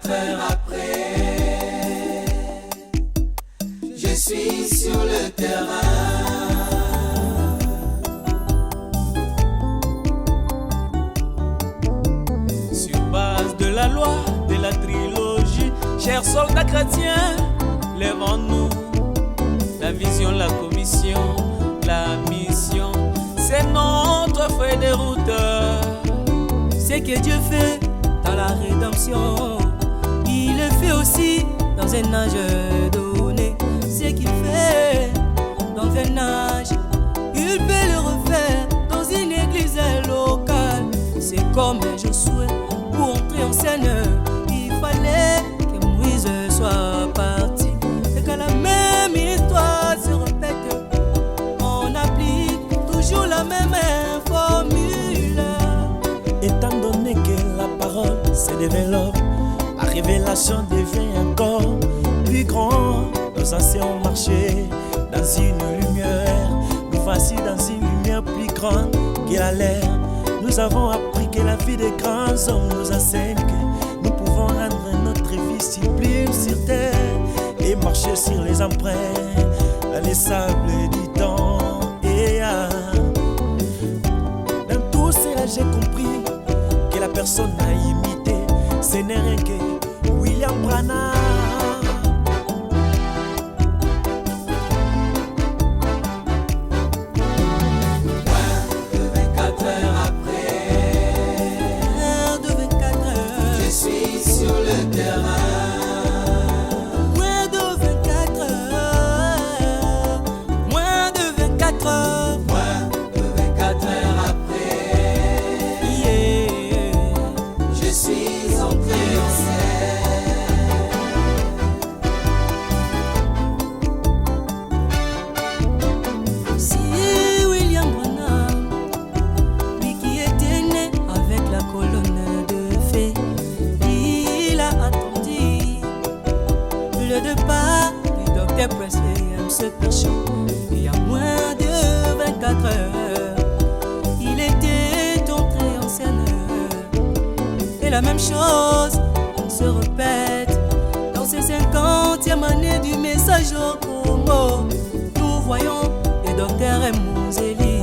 24 heures après, je suis sur le terrain. Sur base de la loi de la trilogie, chers soldats chrétiens, lèvons-nous. La vision, la commission, la mission, c'est notre feuille de route. Ce que Dieu fait dans la rédemption, il le fait aussi dans un âge donné. Ce qu'il fait dans un âge, il peut le refaire dans une église locale. C'est comme Josué, pour entrer en scène, il fallait que Moïse soit parti. Et quand la même histoire se répète, on applique toujours la même formule. Étant donné que la parole se développe, la révélation devient encore plus grande. Nos anciens ont marché dans une lumière, nous voici dans une lumière plus grande que la l'air. Nous avons appris que la vie des grands hommes nous enseigne que nous pouvons rendre notre vie sublime sur terre et marcher sur les empreintes dans les sables du temps. Et dans tout cela j'ai compris que la personne à imiter, ce n'est rien que William Branham. Se cachant, il y a moins de 24 heures, il était entré en scène. Et la même chose se répète dans ces 50e années du message au Congo. Nous voyons les docteurs Mouzeli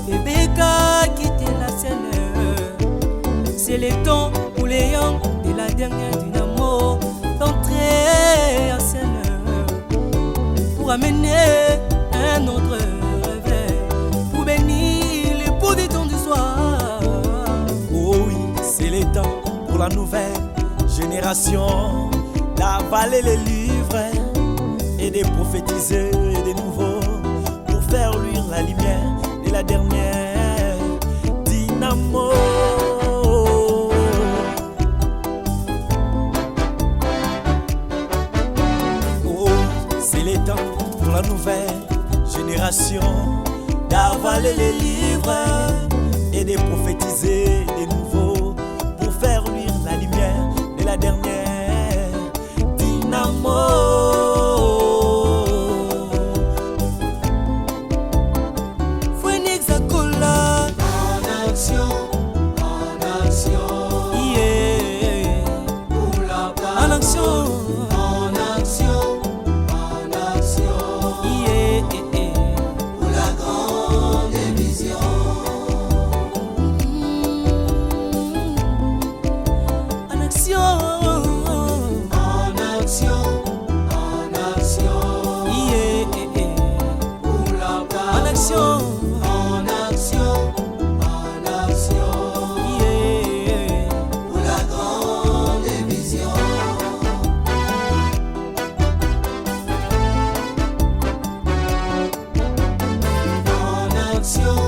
et Beka quitter la scène. C'est le temps pour les young de la dernière dynamo d'entrer en scène, pour amener un autre réveil, pour bénir les pots des temps du soir. Oh oui, c'est le temps pour la nouvelle génération d'avaler les livres et de prophétiser de nouveau pour faire luire la lumière de la dernière dynamo. Oh, c'est le temps pour la nouvelle génération d'avaler les livres et de prophétiser de nouveau pour faire luire la lumière de la dernière dynamo. Phoenix Akola En action, yeah. pour la En parole. action, En action, yeah. pour la grande vision. En action, En action, yeah. pour la En parole. action, En action, yeah. pour la grande vision. En action.